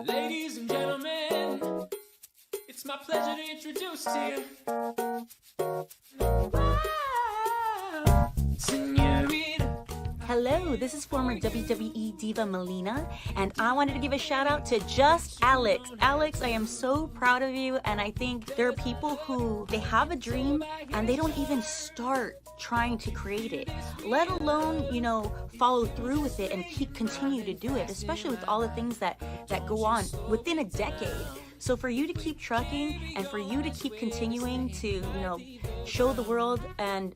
Ladies and gentlemen, it's my pleasure to introduce to you, Senorita. Hello, this is former WWE diva Melina, and I wanted to give a shout out to just Alyx. Alyx, I am so proud of you, and I think there are people who, they have a dream and they don't even start trying to create it, let alone, follow through with it and continue to do it, especially with all the things that go on within a decade. So for you to keep trucking and for you to keep continuing to, show the world and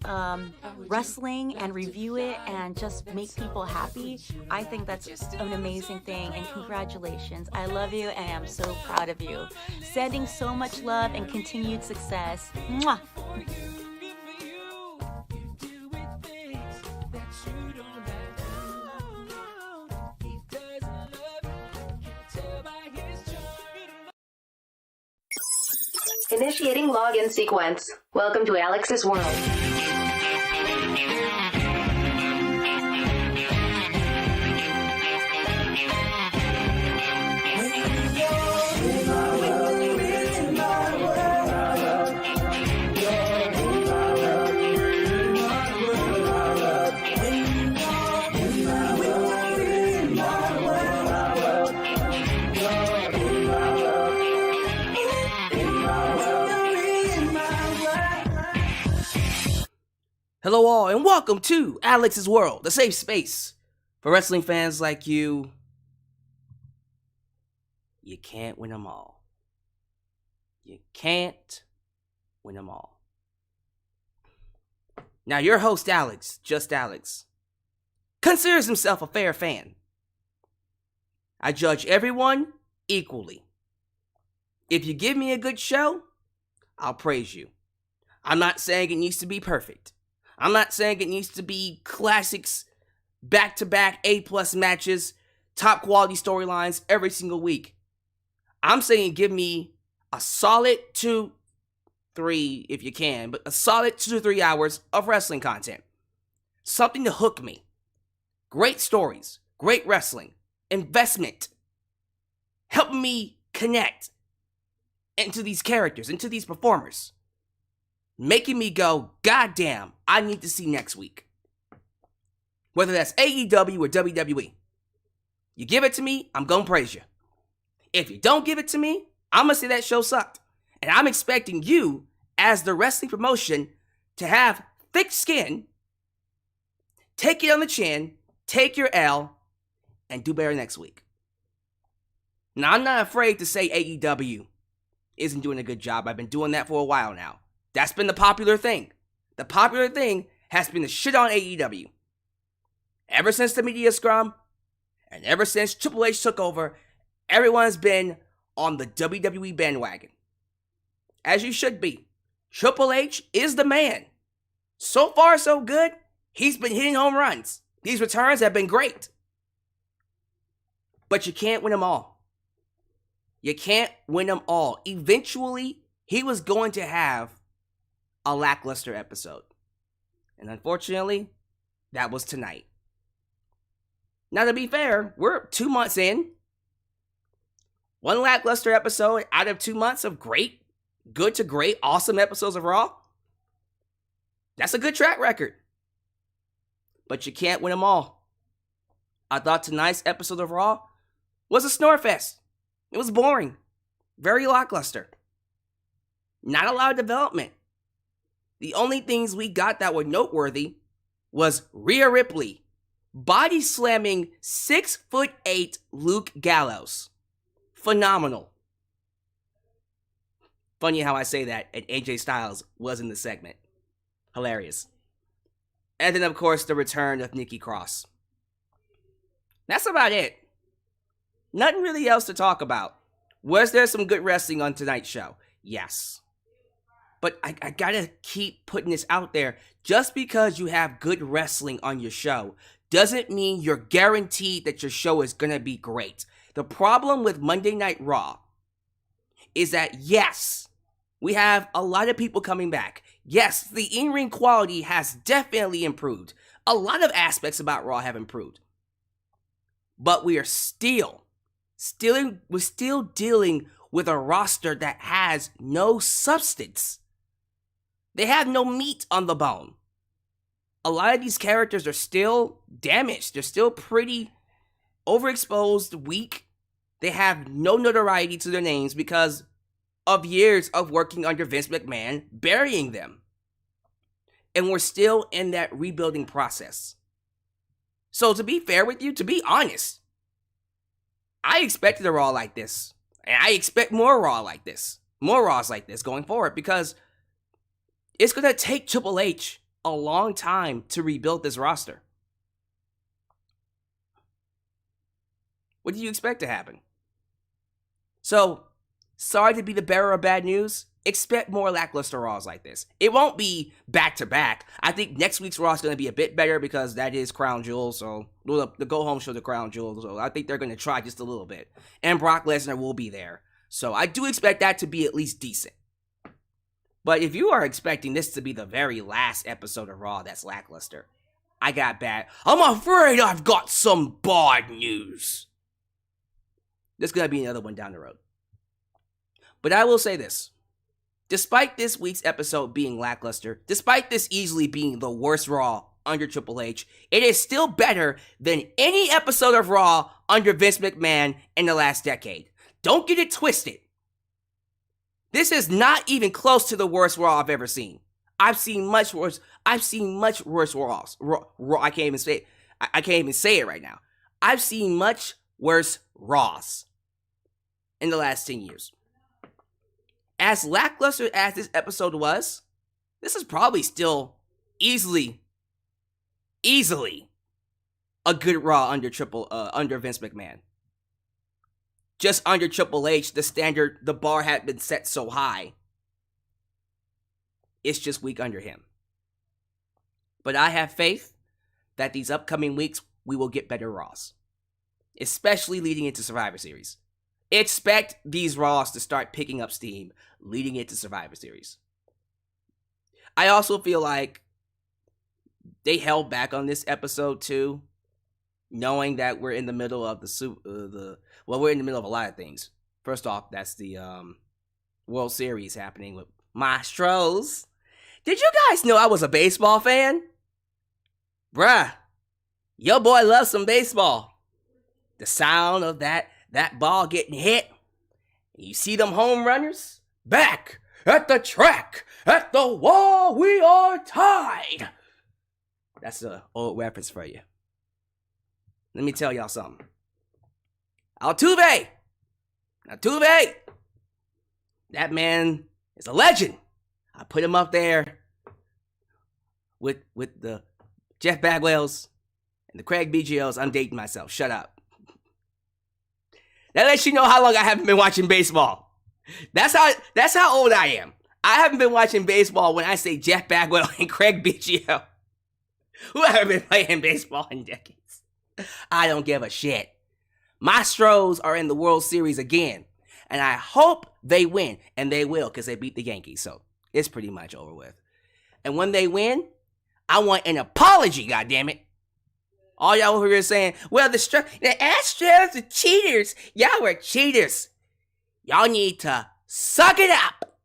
wrestling and review it and just make people happy, I think that's an amazing thing, and congratulations. I love you and I'm so proud of you. Sending so much love and continued success. Mwah! Initiating login sequence. Welcome to Alyx's world. Hello all, and welcome to Alyx's World, the safe space for wrestling fans like you. You can't win them all. You can't win them all. Now, your host, Alyx, just Alyx, considers himself a fair fan. I judge everyone equally. If you give me a good show, I'll praise you. I'm not saying it needs to be perfect. I'm not saying it needs to be classics, back-to-back A+ matches, top quality storylines every single week. I'm saying give me a solid 2-3, if you can, but a solid 2 to 3 hours of wrestling content. Something to hook me. Great stories, great wrestling, investment, helping me connect into these characters, into these performers. Making me go, God damn, I need to see next week. Whether that's AEW or WWE. You give it to me, I'm gonna praise you. If you don't give it to me, I'm gonna say that show sucked. And I'm expecting you, as the wrestling promotion, to have thick skin, take it on the chin, take your L, and do better next week. Now, I'm not afraid to say AEW isn't doing a good job. I've been doing that for a while now. That's been the popular thing. The popular thing has been to shit on AEW. Ever since the media scrum, and ever since Triple H took over, everyone's been on the WWE bandwagon. As you should be. Triple H is the man. So far, so good. He's been hitting home runs. These returns have been great. But you can't win them all. You can't win them all. Eventually, he was going to have a lackluster episode. And unfortunately, that was tonight. Now, to be fair, we're 2 months in. One lackluster episode out of 2 months of great, good to great, awesome episodes of Raw. That's a good track record. But you can't win them all. I thought tonight's episode of Raw was a snore fest. It was boring. Very lackluster. Not a lot of development. The only things we got that were noteworthy was Rhea Ripley body slamming 6'8" Luke Gallows. Phenomenal. Funny how I say that, and AJ Styles was in the segment. Hilarious. And then, of course, the return of Nikki Cross. That's about it. Nothing really else to talk about. Was there some good wrestling on tonight's show? Yes. But I gotta keep putting this out there. Just because you have good wrestling on your show doesn't mean you're guaranteed that your show is gonna be great. The problem with Monday Night Raw is that, yes, we have a lot of people coming back. Yes, the in-ring quality has definitely improved. A lot of aspects about Raw have improved. But we are we're still dealing with a roster that has no substance. They have no meat on the bone. A lot of these characters are still damaged. They're still pretty overexposed, weak. They have no notoriety to their names because of years of working under Vince McMahon, burying them. And we're still in that rebuilding process. So to be fair with you, to be honest, I expected a Raw like this. And I expect more Raw like this. More Raws like this going forward because it's going to take Triple H a long time to rebuild this roster. What do you expect to happen? So, sorry to be the bearer of bad news. Expect more lackluster Raws like this. It won't be back-to-back. I think next week's Raw is going to be a bit better because that is Crown Jewel. So, the go-home show, the Crown Jewel. So, I think they're going to try just a little bit. And Brock Lesnar will be there. So, I do expect that to be at least decent. But if you are expecting this to be the very last episode of Raw that's lackluster, I got bad. I'm afraid I've got some bad news. There's going to be another one down the road. But I will say this. Despite this week's episode being lackluster, despite this easily being the worst Raw under Triple H, it is still better than any episode of Raw under Vince McMahon in the last decade. Don't get it twisted. This is not even close to the worst Raw I've ever seen. I've seen much worse Raws. Raw, I can't even say it. I can't even say it right now. I've seen much worse Raws in the last 10 years. As lackluster as this episode was, this is probably still easily a good Raw under Vince McMahon. Just under Triple H, the bar had been set so high. It's just weak under him. But I have faith that these upcoming weeks, we will get better Raws. Especially leading into Survivor Series. Expect these Raws to start picking up steam leading into Survivor Series. I also feel like they held back on this episode too, knowing that we're in the middle of we're in the middle of a lot of things. First off, that's the World Series happening with Maestros. Did you guys know I was a baseball fan? Bruh, your boy loves some baseball. The sound of that ball getting hit. You see them home runners? Back at the track, at the wall, we are tied. That's an old reference for you. Let me tell y'all something. Altuve, that man is a legend. I put him up there with the Jeff Bagwells and the Craig Biggio's. I'm dating myself. Shut up. That lets you know how long I haven't been watching baseball. That's how old I am. I haven't been watching baseball when I say Jeff Bagwell and Craig Biggio, who haven't been playing baseball in decades. I don't give a shit. My Stros are in the World Series again, and I hope they win, and they will because they beat the Yankees, so it's pretty much over with. And when they win, I want an apology, goddammit. All y'all over here saying, well, the Astros are cheaters. Y'all were cheaters. Y'all need to suck it up.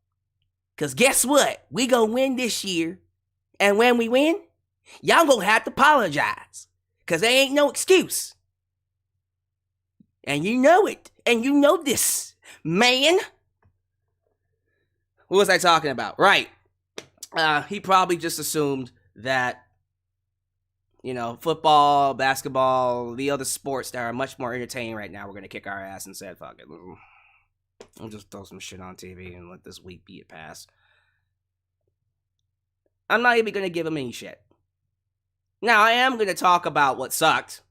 Because guess what? We gonna win this year. And when we win, y'all gonna have to apologize. Because there ain't no excuse. And you know it. And you know this, man. What was I talking about? Right. He probably just assumed that, football, basketball, the other sports that are much more entertaining right now, we're going to kick our ass and said, fuck it. I'll just throw some shit on TV and let this week be it pass. I'm not even going to give him any shit. Now, I am going to talk about what sucked.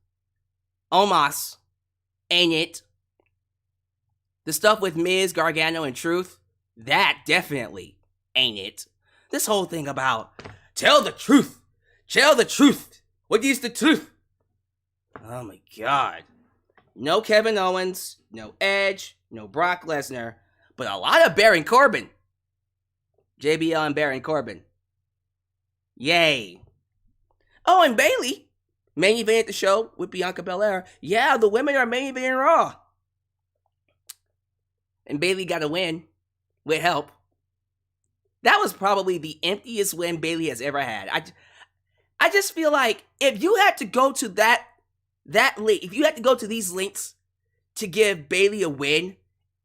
Omos. Ain't it? The stuff with Miz, Gargano, and Truth. That definitely ain't it. This whole thing about, tell the truth. Tell the truth. What is the truth? Oh my God. No Kevin Owens, no Edge, no Brock Lesnar, but a lot of Baron Corbin. JBL and Baron Corbin. Yay. Oh, and Bayley. main event the show with Bianca Belair. Yeah, the women are main event Raw. And Bayley got a win with help. That was probably the emptiest win Bayley has ever had. I just feel like if you had to go to that link, if you had to go to these links to give Bayley a win,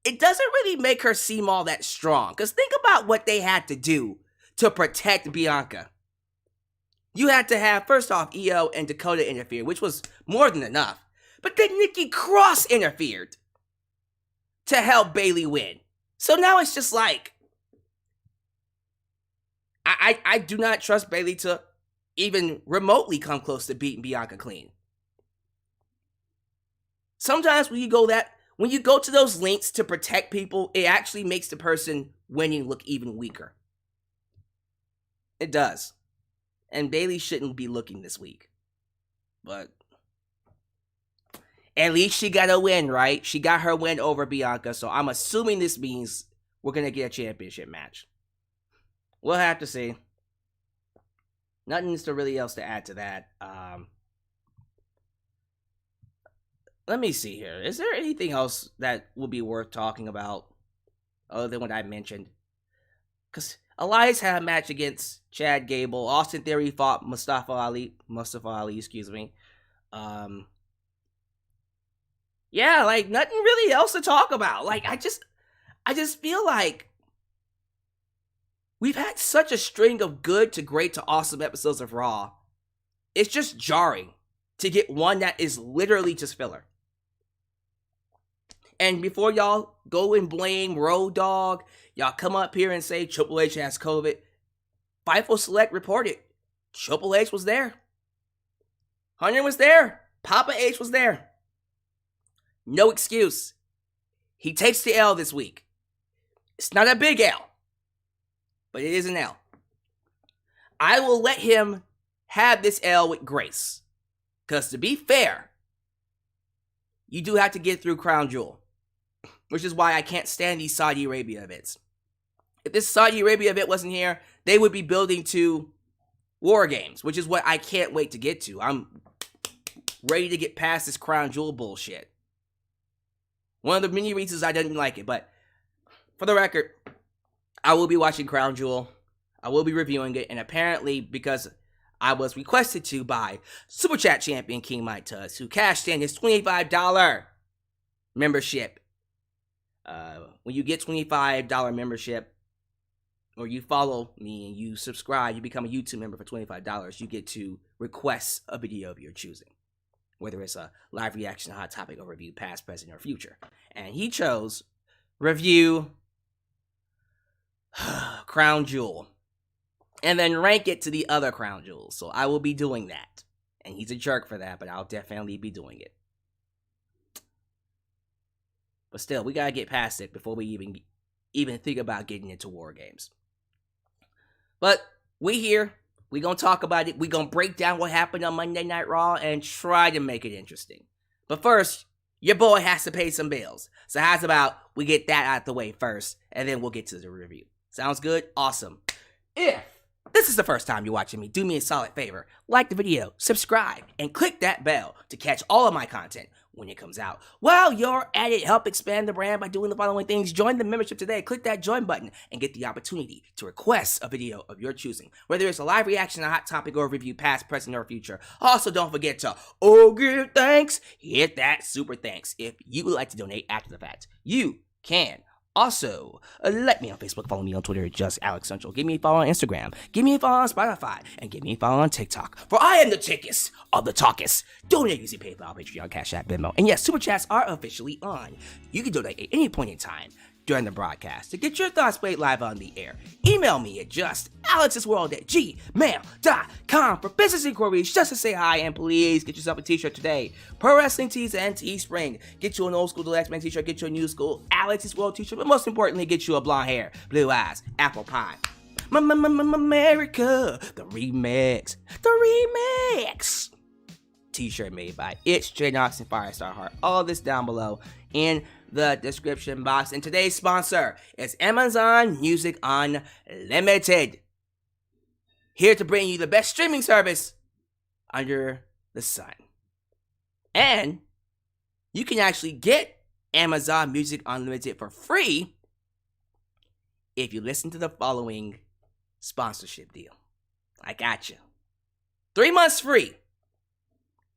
it doesn't really make her seem all that strong. Because think about what they had to do to protect Bianca. You had to have, first off, Io and Dakota interfere, which was more than enough. But then Nikki Cross interfered to help Bayley win. So now it's just like, I do not trust Bayley to even remotely come close to beating Bianca clean. Sometimes when you go to those links to protect people, it actually makes the person winning look even weaker. It does. And Bayley shouldn't be looking this weak. But at least she got a win, right? She got her win over Bianca, so I'm assuming this means we're going to get a championship match. We'll have to see. Nothing's really else to add to that. Let me see here. Is there anything else that would be worth talking about other than what I mentioned? Because Alyx had a match against Chad Gable. Austin Theory fought Mustafa Ali, excuse me. Yeah, like nothing really else to talk about. Like I just feel like we've had such a string of good to great to awesome episodes of Raw. It's just jarring to get one that is literally just filler. And before y'all go and blame Road Dogg, y'all come up here and say Triple H has COVID. Fightful Select reported Triple H was there. Hunter was there. Papa H was there. No excuse. He takes the L this week. It's not a big L, but it is an L. I will let him have this L with grace. Because to be fair, you do have to get through Crown Jewel. Which is why I can't stand these Saudi Arabia events. If this Saudi Arabia event wasn't here, they would be building to War Games, which is what I can't wait to get to. I'm ready to get past this Crown Jewel bullshit. One of the many reasons I didn't like it, but for the record, I will be watching Crown Jewel. I will be reviewing it, and apparently, because I was requested to by Super Chat champion King Mike Tuss, who cashed in his $25 membership. When you get $25 membership, or you follow me and you subscribe, you become a YouTube member for $25, you get to request a video of your choosing. Whether it's a live reaction, hot topic, or review past, present, or future. And he chose review Crown Jewel. And then rank it to the other Crown Jewels. So I will be doing that. And he's a jerk for that, but I'll definitely be doing it. But still, we gotta get past it before we even think about getting into War Games. But we here. We gonna talk about it. We gonna break down what happened on Monday Night Raw and try to make it interesting. But first, your boy has to pay some bills. So how's about we get that out the way first, and then we'll get to the review. Sounds good? Awesome. If this is the first time you're watching me, do me a solid favor. Like the video, subscribe, and click that bell to catch all of my content when it comes out. While you're at it, help expand the brand by doing the following things. Join the membership today. Click that join button and get the opportunity to request a video of your choosing. Whether it's a live reaction, a hot topic, or a review, past, present, or future. Also, don't forget to, give thanks. Hit that super thanks. If you would like to donate after the fact, you can. Also, like me on Facebook, follow me on Twitter, just Alyx Central. Give me a follow on Instagram, give me a follow on Spotify, and give me a follow on TikTok. For I am the tickest of the talkest. Donate using PayPal, Patreon, Cash App, Venmo. And yes, Super Chats are officially on. You can donate at any point in time during the broadcast to get your thoughts played live on the air. Email me at justalyxsworld@gmail.com for business inquiries, just to say hi, and please get yourself a t-shirt today. Pro Wrestling Tees and Teespring. Get you an old school The Last Man t-shirt, get you a new school Alex's World t-shirt, but most importantly, get you a blonde hair, blue eyes, apple pie. America, the remix. T-shirt made by It's J Knox and Firestar Heart. All this down below in the description box. And today's sponsor is Amazon Music Unlimited. Here to bring you the best streaming service under the sun. And you can actually get Amazon Music Unlimited for free if you listen to the following sponsorship deal. I got you. 3 months free.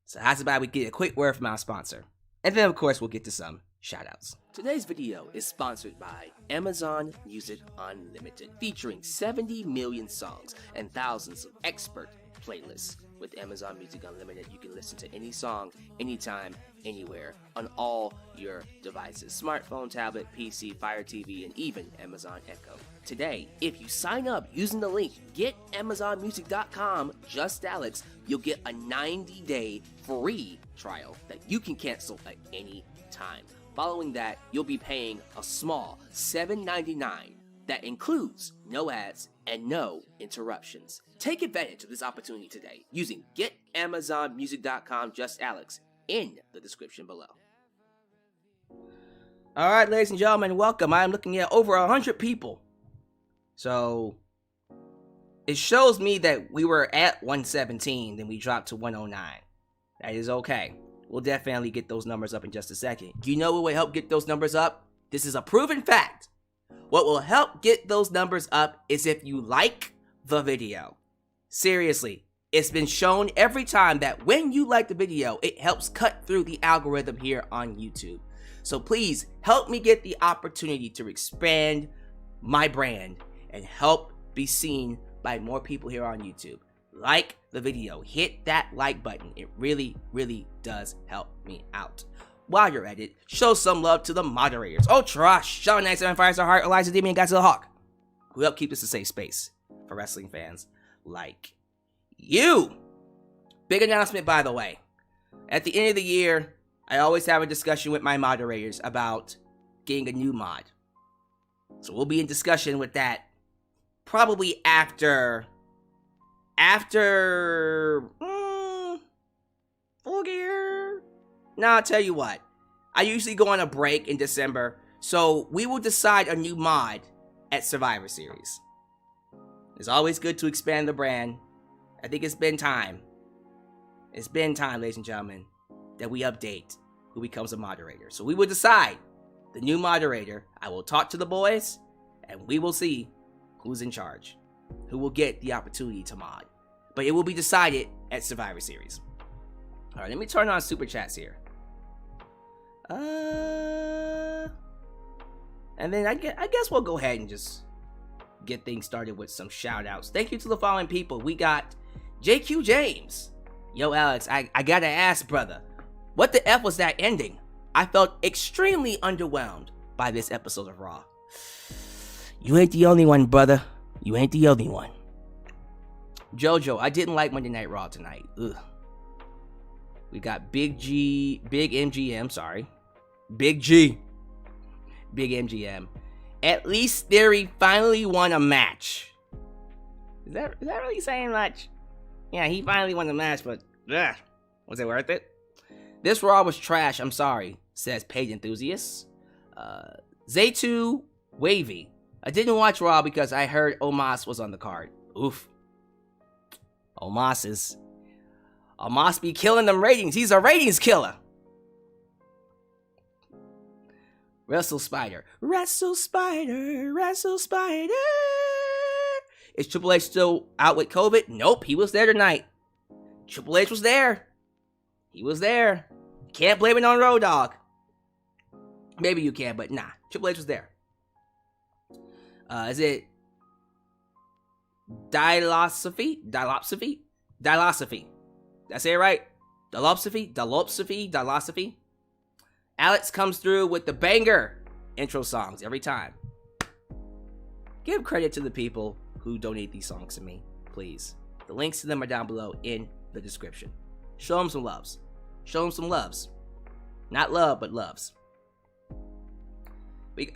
So how's about we get a quick word from our sponsor? And then, of course, we'll get to some shoutouts. Today's video is sponsored by Amazon Music Unlimited, featuring 70 million songs and thousands of expert playlists. With Amazon Music Unlimited, you can listen to any song, anytime, anywhere, on all your devices. Smartphone, tablet, PC, Fire TV, and even Amazon Echo. Today, if you sign up using the link getamazonmusic.com, just Alyx, you'll get a 90-day free trial that you can cancel at any time. Following that, you'll be paying a small $7.99 that includes no ads and no interruptions. Take advantage of this opportunity today using getamazonmusic.com, just Alyx, in the description below. All right, ladies and gentlemen, welcome. I'm looking at over 100 people. So it shows me that we were at 117, then we dropped to 109. That is okay. We'll definitely get those numbers up in just a second. You know what will help get those numbers up? This is a proven fact. What will help get those numbers up is if you like the video. Seriously, it's been shown every time that when you like the video, it helps cut through the algorithm here on YouTube. So please help me get the opportunity to expand my brand and help be seen by more people here on YouTube. Like the video, hit that like button. It really, really does help me out. While you're at it, show some love to the moderators. Oh, Trash, Sean 97 Firestar Heart, Elijah Demi, and Godzilla Hawk, who help keep this a safe space for wrestling fans like you. Big announcement, by the way. At the end of the year, I always have a discussion with my moderators about getting a new mod. So we'll be in discussion with that probably after Full Gear. Now, I'll tell you what. I usually go on a break in December, so we will decide a new mod at Survivor Series. It's always good to expand the brand. I think it's been time. It's been time, ladies and gentlemen, that we update who becomes a moderator. So we will decide the new moderator. I will talk to the boys, and we will see who's in charge, who will get the opportunity to mod. But it will be decided at Survivor Series. All right, let me turn on Super Chats here. And then I guess we'll go ahead and just get things started with some shout outs. Thank you to the following people. We got JQ James. Yo, Alyx, I gotta ask, brother, what the F was that ending? I felt extremely underwhelmed by this episode of Raw. You ain't the only one, brother. You ain't the only one. Jojo, I didn't like Monday Night Raw tonight. Ugh. We got Big MGM. At least Theory finally won a match. Is that really saying much? Yeah, he finally won the match, but was it worth it? This Raw was trash, I'm sorry, says Page Enthusiast. Zaytu Wavy. I didn't watch Raw because I heard Omos was on the card. Oof. Omos be killing them ratings. He's a ratings killer. Wrestle Spider. Is Triple H still out with COVID? Nope, he was there tonight. Triple H was there. He was there. Can't blame it on Road Dogg. Maybe you can, but nah. Triple H was there. Is it Dilosophy? Did I say it right? Dilosophy. Alyx comes through with the banger intro songs every time. Give credit to the people who donate these songs to me, please. The links to them are down below in the description. Show them some loves. Not love, but loves. We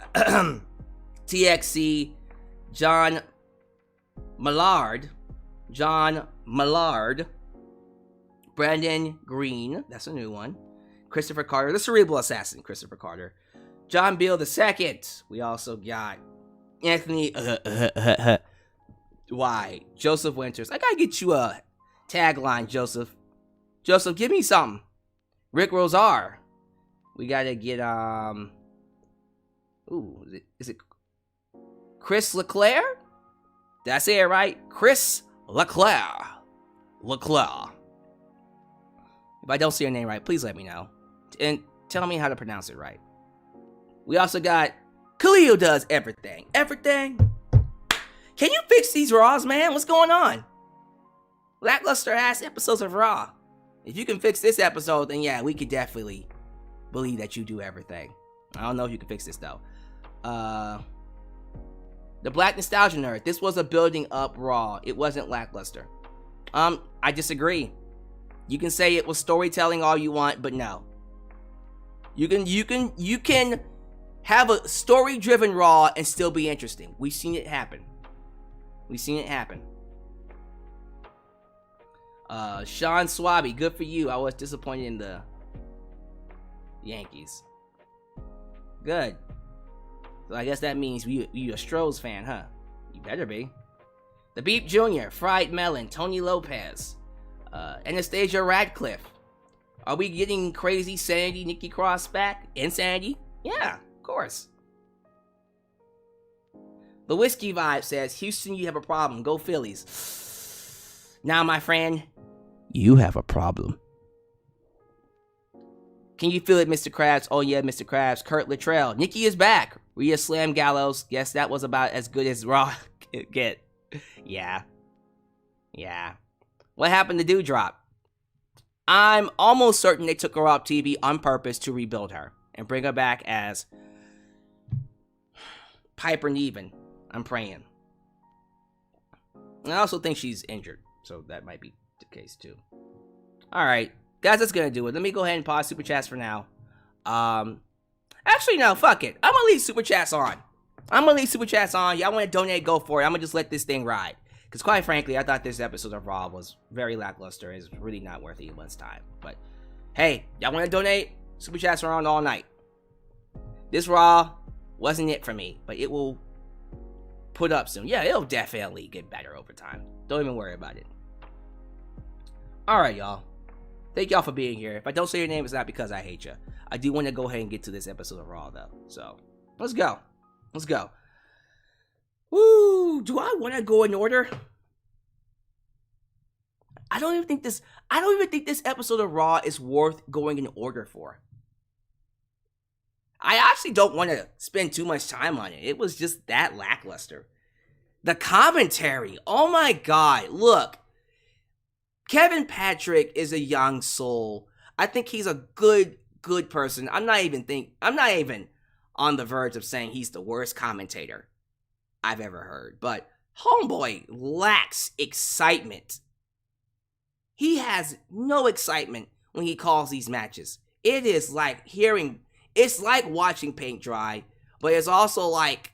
TXC, John Millard, Brandon Green, that's a new one. Christopher Carter, the Cerebral Assassin, Christopher Carter. John Beal II. We also got Anthony Why? Joseph Winters. I gotta get you a tagline, Joseph. Joseph, give me something. Rick Rosar. We gotta get, ooh, is it Chris Leclerc? Did I say it right? Chris Leclerc. Leclerc. If I don't say your name right, please let me know. And tell me how to pronounce it right. We also got Khalil does everything. Everything? Can you fix these Raws, man? What's going on? Lackluster ass episodes of Raw. If you can fix this episode, then yeah, we could definitely believe that you do everything. I don't know if you can fix this though. The Black Nostalgia Nerd. This was a building up Raw. It wasn't lackluster. I disagree. You can say it was storytelling all you want, but no. You can have a story-driven Raw and still be interesting. We've seen it happen. Sean Swaby, good for you. I was disappointed in the Yankees. Good. So I guess that means you a Strohs fan, huh? You better be. The Beep Jr., Fried Melon, Tony Lopez, Anastasia Radcliffe. Are we getting crazy Sandy Nikki Cross back? Insanity? Yeah, of course. The Whiskey Vibe says, Houston, you have a problem. Go Phillies. Now, my friend, you have a problem. Can you feel it, Mr. Krabs? Oh, yeah, Mr. Krabs. Kurt Luttrell. Nikki is back. Rhea Slam Gallows. Yes, that was about as good as Raw could get. Yeah. What happened to Dewdrop? I'm almost certain they took her off TV on purpose to rebuild her and bring her back as Piper Niven. I'm praying. And I also think she's injured, so that might be the case too. Alright, guys, that's gonna do it. Let me go ahead and pause Super Chats for now. Actually, no, fuck it. I'm gonna leave Super Chats on. Y'all wanna donate, go for it. I'm gonna just let this thing ride. Because quite frankly, I thought this episode of Raw was very lackluster. It's really not worth anyone's time. But hey, y'all want to donate? Super Chats are on all night. This Raw wasn't it for me, but it will put up soon. Yeah, it'll definitely get better over time. Don't even worry about it. Alright, y'all. Thank y'all for being here. If I don't say your name, it's not because I hate you. I do want to go ahead and get to this episode of Raw, though. So, let's go. Woo! Do I want to go in order? I don't even think this episode of Raw is worth going in order for. I actually don't want to spend too much time on it. It was just that lackluster. The commentary, oh my god! Look, Kevin Patrick is a young soul. I think he's a good person. I'm not even on the verge of saying he's the worst commentator I've ever heard, but homeboy lacks excitement. He has no excitement when he calls these matches. It is like it's like watching paint dry, but it's also like,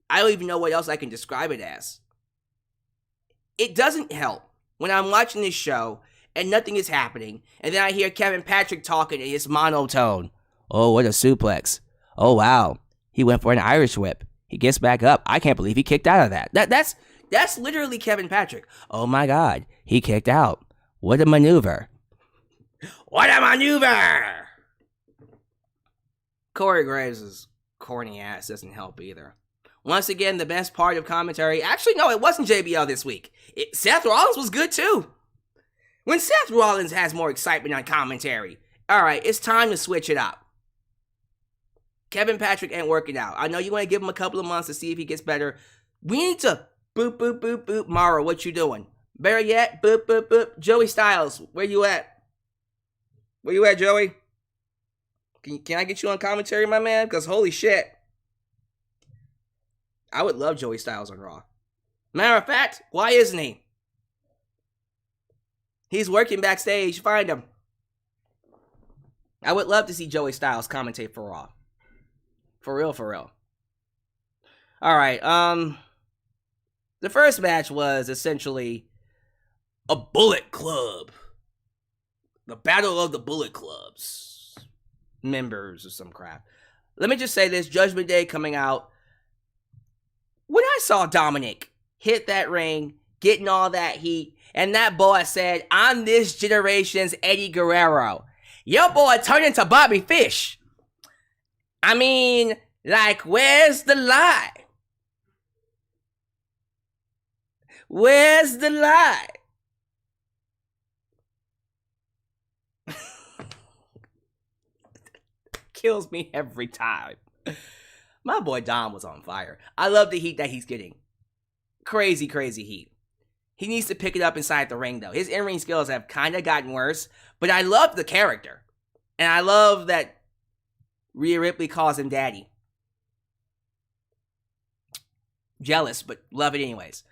I don't even know what else I can describe it as. It doesn't help when I'm watching this show and nothing is happening, and then I hear Kevin Patrick talking in his monotone. Oh, what a suplex. Oh, wow. He went for an Irish whip. He gets back up. I can't believe he kicked out of that. That's literally Kevin Patrick. Oh my god, he kicked out. What a maneuver. Corey Graves' corny ass doesn't help either. Once again, the best part of commentary. Actually, no, it wasn't JBL this week. Seth Rollins was good too. When Seth Rollins has more excitement on commentary, alright, it's time to switch it up. Kevin Patrick ain't working out. I know you want to give him a couple of months to see if he gets better. We need to boop, boop, boop, boop. Mara, what you doing? Better yet? Boop, boop, boop. Joey Styles, where you at? Where you at, Joey? Can I get you on commentary, my man? Because holy shit. I would love Joey Styles on Raw. Matter of fact, why isn't he? He's working backstage. Find him. I would love to see Joey Styles commentate for Raw. For real. Alright, the first match was essentially a Bullet Club. The Battle of the Bullet Clubs. Members or some crap. Let me just say this, Judgment Day coming out. When I saw Dominic hit that ring getting all that heat. And that boy said, I'm this generation's Eddie Guerrero. Your boy turned into Bobby Fish. I mean, like, where's the lie? Where's the lie? Kills me every time. My boy Dom was on fire. I love the heat that he's getting. Crazy, crazy heat. He needs to pick it up inside the ring, though. His in-ring skills have kind of gotten worse, but I love the character. And I love that Rhea Ripley calls him daddy. Jealous, but love it anyways.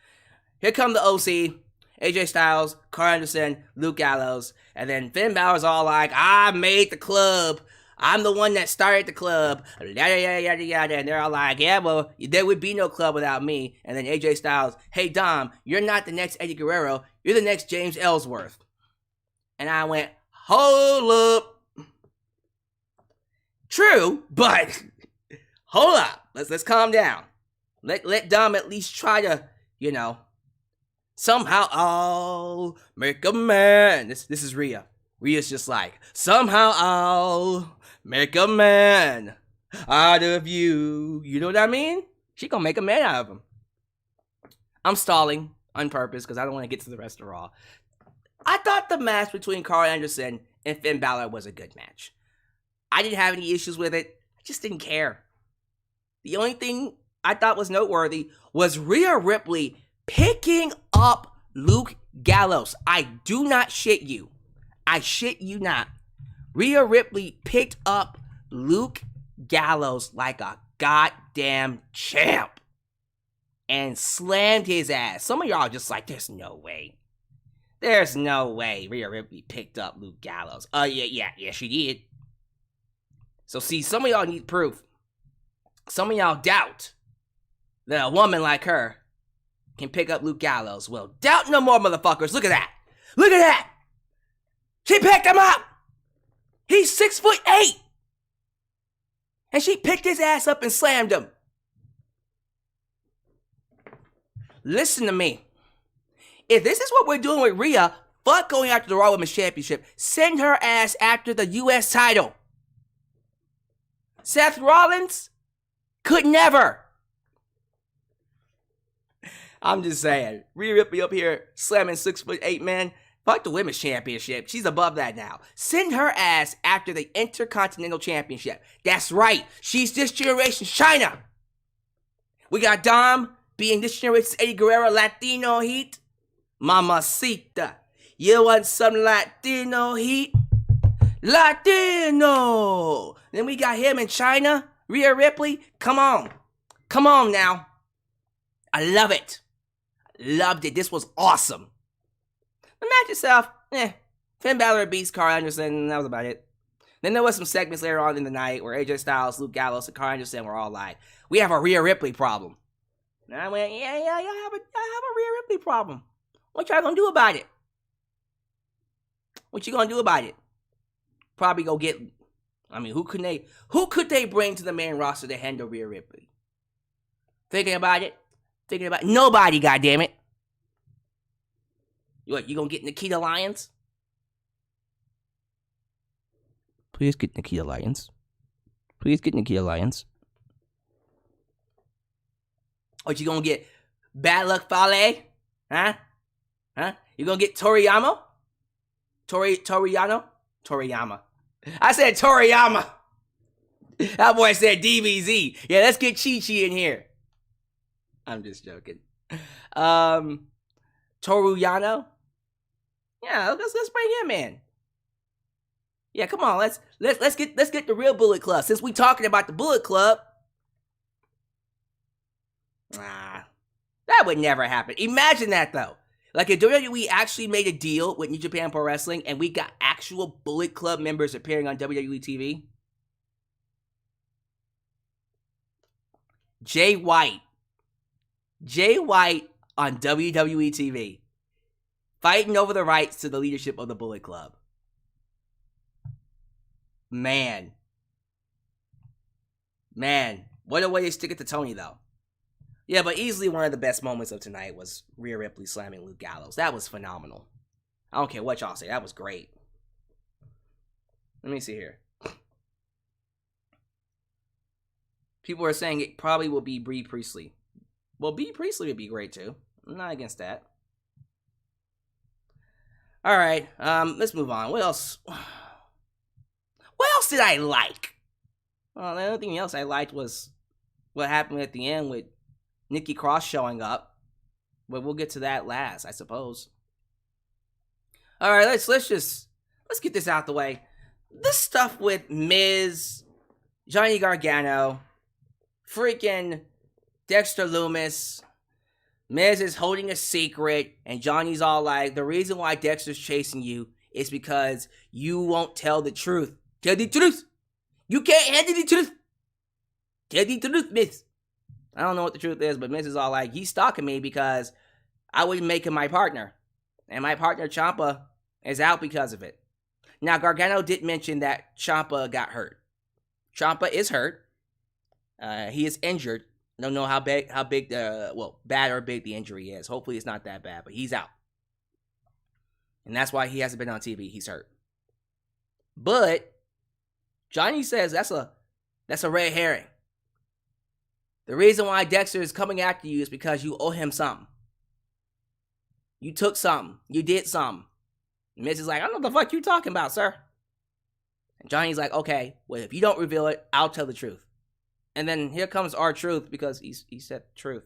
Here come the OC, AJ Styles, Carl Anderson, Luke Gallows, and then Finn Balor's all like, I made the club. I'm the one that started the club, yada, yada, yada, yada. And they're all like, yeah, well, there would be no club without me. And then AJ Styles, hey, Dom, you're not the next Eddie Guerrero. You're the next James Ellsworth. And I went, hold up. True, but hold up. Let's calm down. Let Dom at least try to, somehow I'll make a man. This is Rhea. Rhea's just like, somehow I'll make a man out of you. You know what I mean? She gonna make a man out of him. I'm stalling on purpose because I don't want to get to the rest of Raw. I thought the match between Carl Anderson and Finn Balor was a good match. I didn't have any issues with it. I just didn't care. The only thing I thought was noteworthy was Rhea Ripley picking up Luke Gallows. I do not shit you. I shit you not. Rhea Ripley picked up Luke Gallows like a goddamn champ and slammed his ass. Some of y'all just like, there's no way. There's no way Rhea Ripley picked up Luke Gallows. Yeah, she did. So see, some of y'all need proof. Some of y'all doubt that a woman like her can pick up Luke Gallows. Well, doubt no more, motherfuckers. Look at that. Look at that. She picked him up. He's 6'8". And she picked his ass up and slammed him. Listen to me. If this is what we're doing with Rhea, fuck going after the Raw Women's Championship. Send her ass after the U.S. title. Seth Rollins could never. I'm just saying. Rhea Ripley up here slamming 6'8", man. Fuck the Women's Championship. She's above that now. Send her ass after the Intercontinental Championship. That's right. She's this generation's China. We got Dom being this generation's Eddie Guerrero, Latino heat. Mamacita. You want some Latino heat? Latino. Then we got him in China. Rhea Ripley. Come on. Come on now. I love it. Loved it. This was awesome. The match itself, Finn Balor beats Carl Anderson, and that was about it. Then there was some segments later on in the night where AJ Styles, Luke Gallows, and Carl Anderson were all like, we have a Rhea Ripley problem. And I went, yeah, I have a Rhea Ripley problem. What y'all gonna do about it? What you gonna do about it? Probably go get, who could they bring to the main roster to handle Rhea Ripley? Thinking about it? Nobody, goddammit. What, you gonna get Nikita Lyons? Please get Nikita Lyons. Please get Nikita Lyons. What, you gonna get Bad Luck Fale? Huh? You gonna get Toriyama? Toriyama. I said Toriyama. That boy said DBZ. Yeah, let's get Chi-Chi in here. I'm just joking. Toruyano? Yeah, let's bring him in. Yeah, come on, let's get the real Bullet Club. Since we talking about the Bullet Club, that would never happen. Imagine that though. Like if WWE actually made a deal with New Japan Pro Wrestling and we got actual Bullet Club members appearing on WWE TV. Jay White on WWE TV. Fighting over the rights to the leadership of the Bullet Club. Man, what a way to stick it to Tony, though. Yeah, but easily one of the best moments of tonight was Rhea Ripley slamming Luke Gallows. That was phenomenal. I don't care what y'all say. That was great. Let me see here. People are saying it probably will be Bea Priestley. Well, Bea Priestley would be great too. I'm not against that. All right, let's move on. What else? What else did I like? Well, the only thing else I liked was what happened at the end with Nikki Cross showing up. But we'll get to that last, I suppose. All right, let's get this out the way. This stuff with Miz, Johnny Gargano, freaking Dexter Lumis. Miz is holding a secret, and Johnny's all like, the reason why Dexter's chasing you is because you won't tell the truth. Tell the truth. You can't handle the truth. Tell the truth, Miz. I don't know what the truth is, but Miz is all like, he's stalking me because I wouldn't make him my partner. And my partner, Ciampa, is out because of it. Now, Gargano did mention that Ciampa got hurt. Ciampa is hurt. He is injured. I don't know how bad or big the injury is. Hopefully it's not that bad, but he's out. And that's why he hasn't been on TV. He's hurt. But Johnny says that's a red herring. The reason why Dexter is coming after you is because you owe him something. You took something. You did something. And Miz is like, I don't know what the fuck you talking about, sir. And Johnny's like, okay, well, if you don't reveal it, I'll tell the truth. And then here comes R-Truth because he said the truth.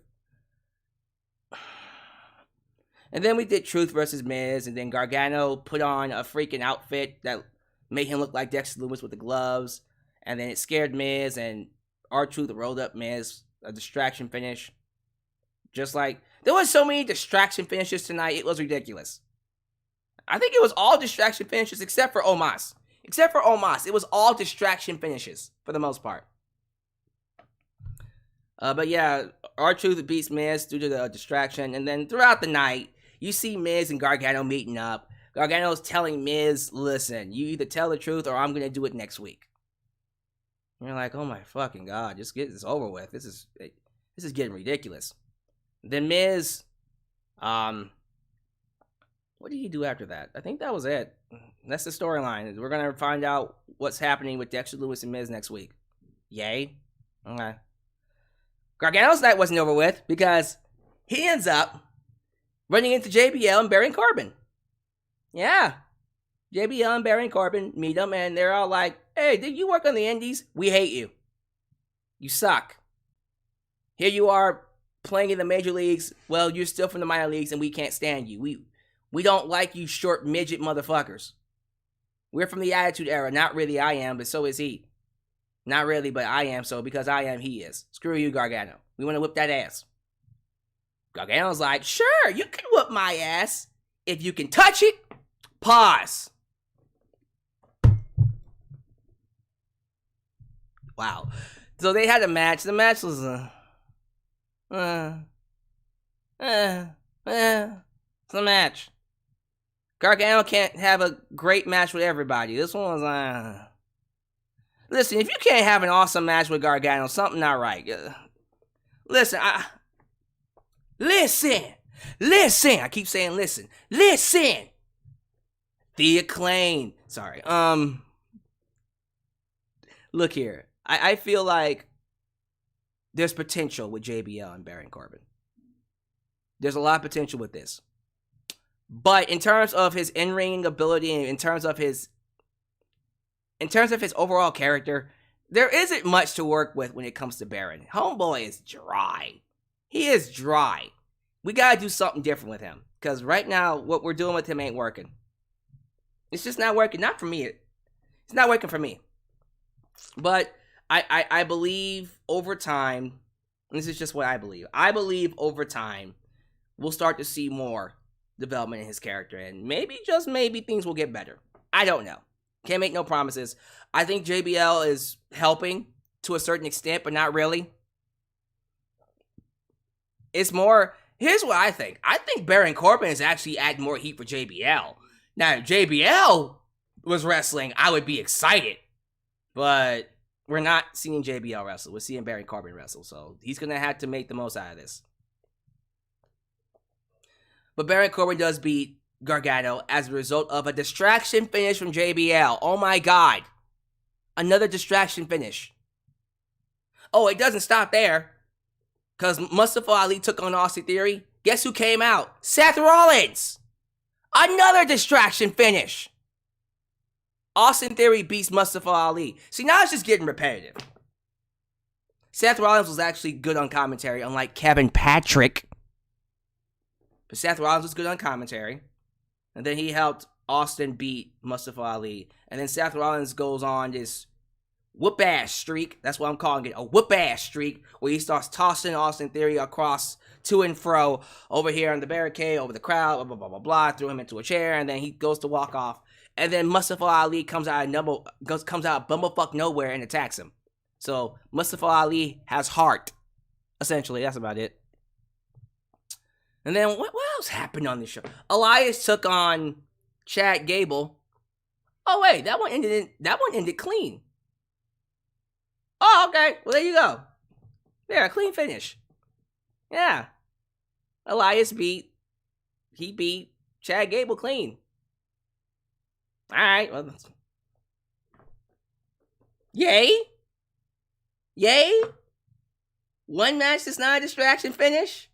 And then we did Truth versus Miz, and then Gargano put on a freaking outfit that made him look like Dexter Lumis with the gloves. And then it scared Miz, and R-Truth rolled up Miz, a distraction finish. Just like, there was so many distraction finishes tonight, it was ridiculous. I think it was all distraction finishes except for Omos. Except for Omos, it was all distraction finishes for the most part. But yeah, R-Truth beats Miz due to the distraction. And then throughout the night, you see Miz and Gargano meeting up. Gargano's telling Miz, listen, you either tell the truth or I'm going to do it next week. And you're like, oh my fucking God, just get this over with. This is getting ridiculous. Then Miz, what did he do after that? I think that was it. That's the storyline. We're going to find out what's happening with Dexter Lumis and Miz next week. Yay. Okay. Gargano's night wasn't over with because he ends up running into JBL and Baron Corbin. Yeah. JBL and Baron Corbin meet him and they're all like, hey, did you work on the indies? We hate you. You suck. Here you are playing in the major leagues. Well, you're still from the minor leagues and we can't stand you. We don't like you short midget motherfuckers. We're from the Attitude Era. Not really, I am, but so is he. Not really, but I am, so because I am, he is. Screw you, Gargano. We want to whip that ass. Gargano's like, sure, you can whip my ass. If you can touch it, pause. Wow. So they had a match. The match was it's a match. Gargano can't have a great match with everybody. This one was Listen, if you can't have an awesome match with Gargano, something not right. Listen. I keep saying listen. The Acclaim. Sorry. Look here. I feel like there's potential with JBL and Baron Corbin. There's a lot of potential with this. But in terms of his in-ring ability and in terms of his overall character, there isn't much to work with when it comes to Baron. Homeboy is dry. He is dry. We gotta do something different with him. Because right now, what we're doing with him ain't working. It's just not working. Not for me. It's not working for me. But I believe over time, this is just what I believe. I believe over time, we'll start to see more development in his character. And maybe, just maybe, things will get better. I don't know. Can't make no promises. I think JBL is helping to a certain extent, but not really. It's more, here's what I think. I think Baron Corbin is actually adding more heat for JBL. Now, if JBL was wrestling, I would be excited. But we're not seeing JBL wrestle. We're seeing Baron Corbin wrestle. So he's going to have to make the most out of this. But Baron Corbin does beat Gargano as a result of a distraction finish from JBL. Oh my God. Another distraction finish. Oh, it doesn't stop there. Because Mustafa Ali took on Austin Theory. Guess who came out? Seth Rollins. Another distraction finish. Austin Theory beats Mustafa Ali. See, now it's just getting repetitive. Seth Rollins was actually good on commentary, unlike Kevin Patrick. But Seth Rollins was good on commentary. And then he helped Austin beat Mustafa Ali. And then Seth Rollins goes on this whoop-ass streak. That's what I'm calling it. A whoop-ass streak. Where he starts tossing Austin Theory across to and fro. Over here on the barricade, over the crowd, blah, blah, blah, blah, blah. Threw him into a chair. And then he goes to walk off. And then Mustafa Ali comes out of bumblefuck nowhere and attacks him. So Mustafa Ali has heart. Essentially, that's about it. And then what else happened on this show? Elias took on Chad Gable. Oh wait, that one ended clean. Oh, okay. Well, there you go. There, a clean finish. Yeah. Elias beat Chad Gable clean. All right. Well, yay. One match that's not a distraction finish.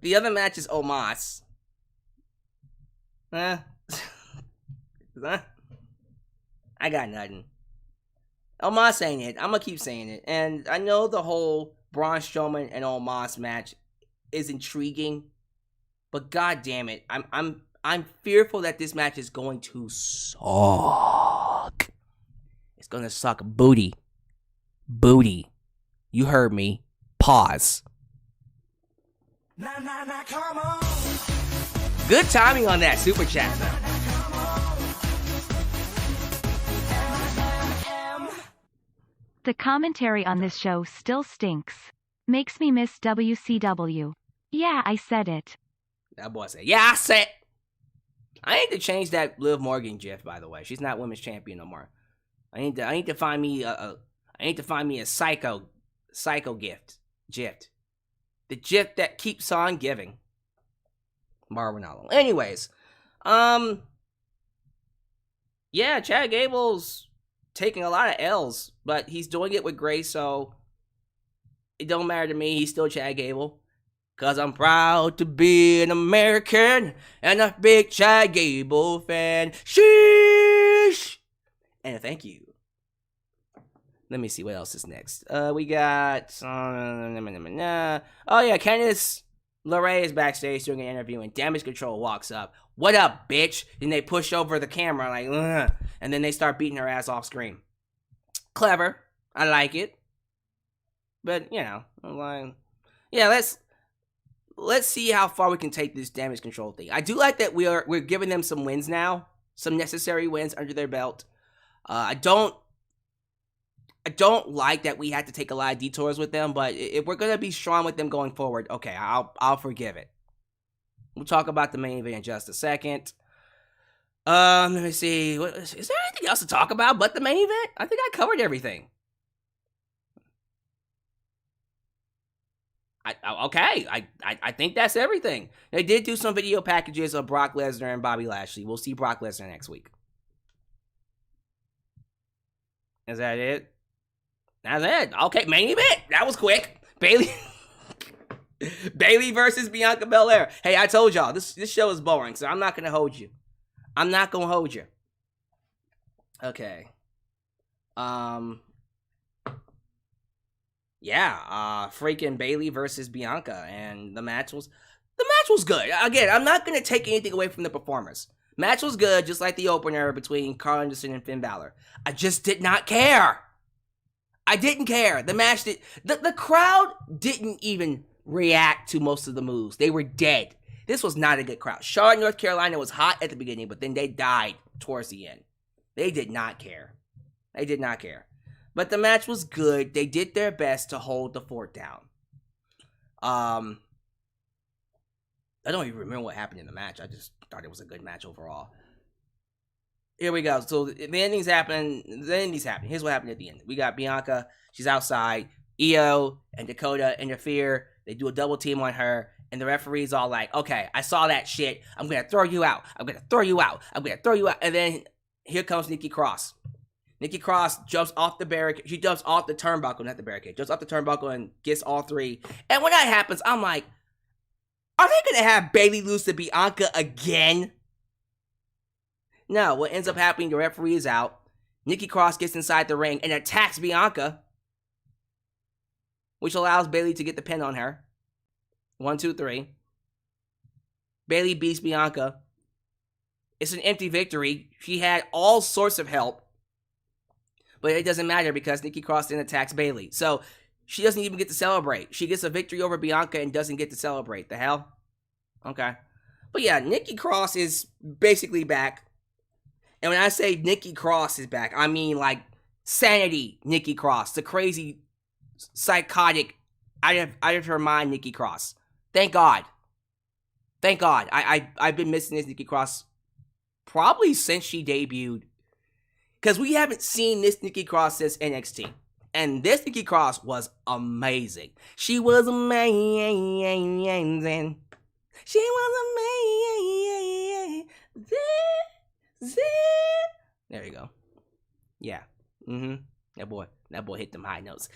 The other match is Omos. I got nothing. Omos saying it. I'm gonna keep saying it. And I know the whole Braun Strowman and Omos match is intriguing, but god damn it, I'm fearful that this match is going to suck. It's gonna suck booty. You heard me. Pause. Come on. Good timing on that super chat though. The commentary on this show still stinks. Makes me miss WCW. Yeah, I said it. That boy said, yeah, I said. I need to change that Liv Morgan gif, by the way. She's not women's champion no more. I need to find me a psycho gift. The gift that keeps on giving. Marwin. Anyways, yeah, Chad Gable's taking a lot of L's, but he's doing it with grace, so it don't matter to me. He's still Chad Gable. Cause I'm proud to be an American and a big Chad Gable fan. Sheesh! And thank you. Let me see what else is next. We got oh yeah, Candice LeRae is backstage doing an interview and Damage Control walks up. What up, bitch? Then they push over the camera like, ugh, and then they start beating her ass off screen. Clever. I like it. But, you know, I'm like, yeah, let's see how far we can take this Damage Control thing. I do like that we're giving them some wins now, some necessary wins under their belt. I don't like that we had to take a lot of detours with them, but if we're gonna be strong with them going forward, okay, I'll forgive it. We'll talk about the main event in just a second. Let me see. Is there anything else to talk about but the main event? I think I covered everything. I think that's everything. They did do some video packages of Brock Lesnar and Bobby Lashley. We'll see Brock Lesnar next week. Is that it? That's it. Okay, main event. That was quick. Bayley versus Bianca Belair. Hey, I told y'all, this show is boring, so I'm not going to hold you. Okay. Yeah, freaking Bayley versus Bianca, and the match was good. Again, I'm not going to take anything away from the performers. Match was good, just like the opener between Carl Anderson and Finn Balor. I just did not care. I didn't care. The match the crowd didn't even react to most of the moves. They were dead. This was not a good crowd. Charlotte, North Carolina was hot at the beginning, but then they died towards the end. They did not care. But the match was good. They did their best to hold the fort down. I don't even remember what happened in the match. I just thought it was a good match overall. here we go. So the ending's happening. Here's what happened at the end. We got Bianca. She's outside. Io and Dakota interfere. They do a double team on her. And the referee's all like, okay, I saw that shit. I'm going to throw you out. I'm going to throw you out. I'm going to throw you out. And then here comes Nikki Cross. Nikki Cross jumps off the barricade. She jumps off the turnbuckle, not the barricade. Jumps off the turnbuckle and gets all three. And when that happens, I'm like, are they going to have Bayley lose to Bianca again? No, what ends up happening, the referee is out. Nikki Cross gets inside the ring and attacks Bianca, which allows Bayley to get the pin on her. 1, 2, 3. Bayley beats Bianca. It's an empty victory. She had all sorts of help. But it doesn't matter because Nikki Cross then attacks Bayley. So she doesn't even get to celebrate. She gets a victory over Bianca and doesn't get to celebrate. The hell? Okay. But yeah, Nikki Cross is basically back. And when I say Nikki Cross is back, I mean like sanity Nikki Cross. The crazy, psychotic, out of her mind Nikki Cross. Thank God. Thank God. I've been missing this Nikki Cross probably since she debuted. Because we haven't seen this Nikki Cross since NXT. And this Nikki Cross was amazing. She was amazing. She was amazing. There you go. Yeah. That boy hit them high notes.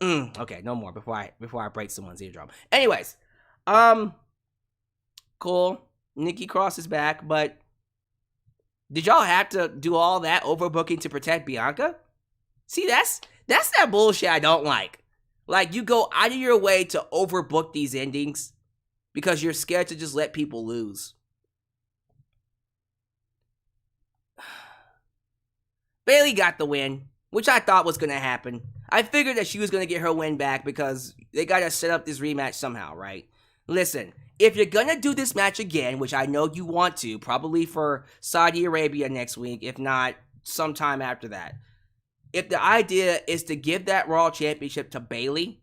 Okay, no more before I break someone's eardrum. Anyways, cool. Nikki Cross is back, but did y'all have to do all that overbooking to protect Bianca? See, that's that bullshit I don't like. Like, you go out of your way to overbook these endings because you're scared to just let people lose. Bayley got the win, which I thought was going to happen. I figured that she was going to get her win back because they got to set up this rematch somehow, right? Listen, if you're going to do this match again, which I know you want to, probably for Saudi Arabia next week, if not sometime after that. If the idea is to give that Raw Championship to Bayley,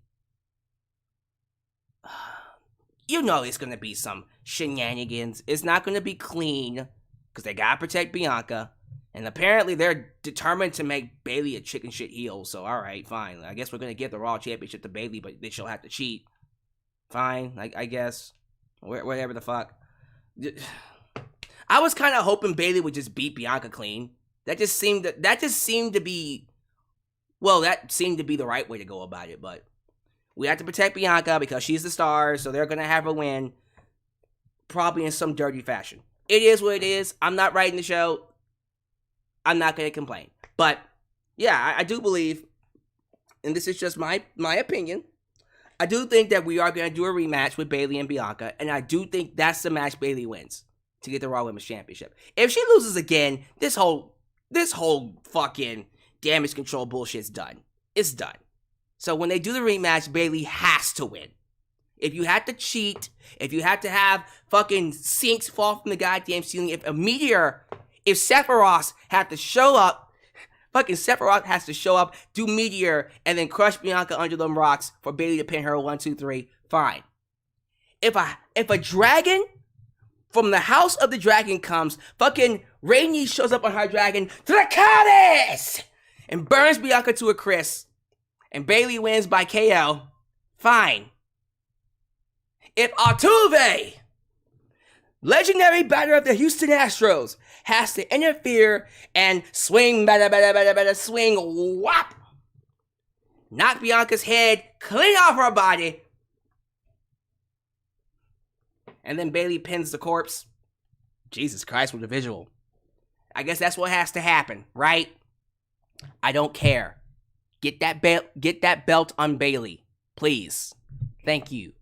you know it's going to be some shenanigans. It's not going to be clean because they got to protect Bianca. And apparently they're determined to make Bayley a chicken shit heel. So, all right, fine. I guess we're going to give the Raw Championship to Bayley, but then she'll have to cheat. Fine, I guess. Whatever the fuck. I was kind of hoping Bayley would just beat Bianca clean. That seemed to be the right way to go about it. But we have to protect Bianca because she's the star, so they're going to have her win. Probably in some dirty fashion. It is what it is. I'm not writing the show. I'm not going to complain. But, yeah, I do believe, and this is just my opinion, I do think that we are going to do a rematch with Bayley and Bianca, and I do think that's the match Bayley wins to get the Raw Women's Championship. If she loses again, this whole fucking damage control bullshit's done. It's done. So when they do the rematch, Bayley has to win. If you have to cheat, if you have to have fucking sinks fall from the goddamn ceiling, if Sephiroth had to show up, fucking Sephiroth has to show up, do Meteor, and then crush Bianca under them rocks for Bayley to pin her 1, 2, 3, fine. If a dragon from the House of the Dragon comes, fucking Rainy shows up on her dragon, Dracarys! And burns Bianca to a crisp, and Bayley wins by KO, fine. If Altuve, legendary batter of the Houston Astros, has to interfere and swing, swing, whop, knock Bianca's head clean off her body, and then Bayley pins the corpse. Jesus Christ, with the visual. I guess that's what has to happen, right? I don't care. Get that belt on Bayley, please. Thank you.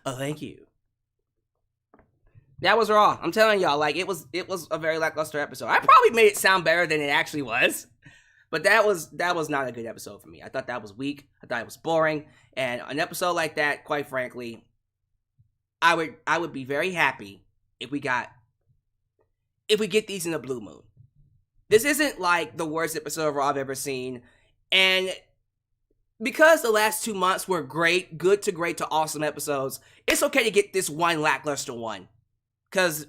Oh, thank you. That was Raw. I'm telling y'all, like, it was a very lackluster episode. I probably made it sound better than it actually was. But that was not a good episode for me. I thought that was weak. I thought it was boring. And an episode like that, quite frankly, I would be very happy if we get these in a blue moon. This isn't like the worst episode of Raw I've ever seen. And because the last 2 months were great, good to great to awesome episodes, it's okay to get this one lackluster one. Because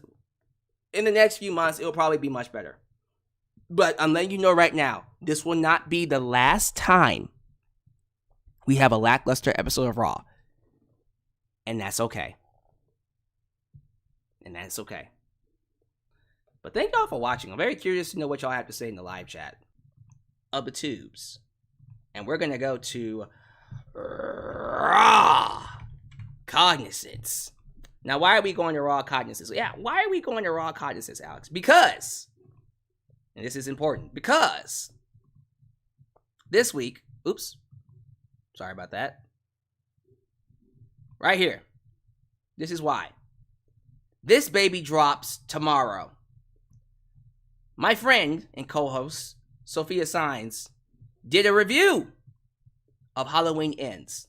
in the next few months, it'll probably be much better. But I'm letting you know right now, this will not be the last time we have a lackluster episode of Raw. And that's okay. And that's okay. But thank y'all for watching. I'm very curious to know what y'all have to say in the live chat of the tubes. And we're going to go to Raw Cognizance. Now, why are we going to Raw Cognizance? Yeah, why are we going to Raw Cognizance, Alyx? Because, and this is important, because this week, oops, sorry about that. Right here. This is why. This baby drops tomorrow. My friend and co-host, Sophia Signs, did a review of Halloween Ends.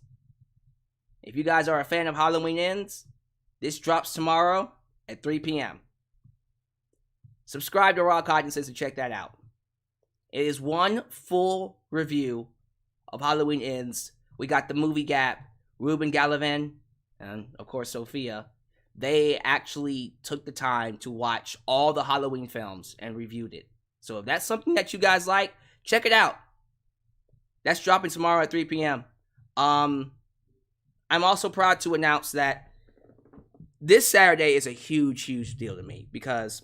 If you guys are a fan of Halloween Ends, this drops tomorrow at 3 p.m. Subscribe to Raw Cognizance and check that out. It is one full review of Halloween Ends. We got the movie Gap, Ruben Gallivan, and of course Sophia. They actually took the time to watch all the Halloween films and reviewed it. So if that's something that you guys like, check it out. That's dropping tomorrow at 3 p.m. I'm also proud to announce that this Saturday is a huge, huge deal to me because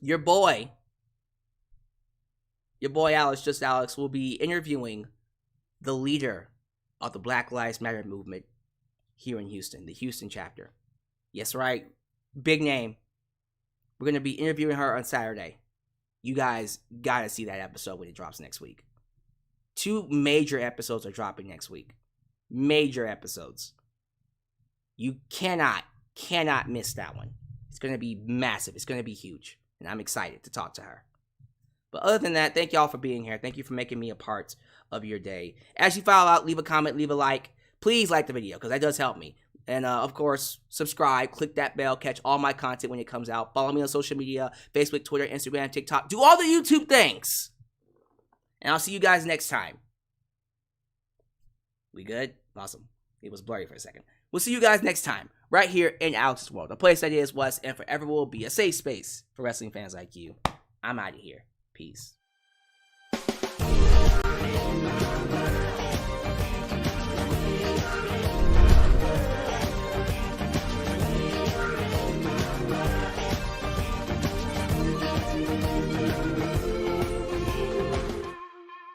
your boy Alyx, just Alyx, will be interviewing the leader of the Black Lives Matter movement here in Houston, the Houston chapter. Yes, right. Big name. We're going to be interviewing her on Saturday. You guys got to see that episode when it drops next week. 2 major episodes are dropping next week. Major episodes. You cannot miss that one. It's going to be massive. It's going to be huge. And I'm excited to talk to her. But other than that, thank y'all for being here. Thank you for making me a part of your day. As you follow out, leave a comment, leave a like. Please like the video because that does help me. And of course, subscribe, click that bell, catch all my content when it comes out. Follow me on social media, Facebook, Twitter, Instagram, TikTok. Do all the YouTube things. And I'll see you guys next time. We good? Awesome. It was blurry for a second. We'll see you guys next time, right here in Alyx's World. A place that is, was, and forever will be a safe space for wrestling fans like you. I'm out of here. Peace.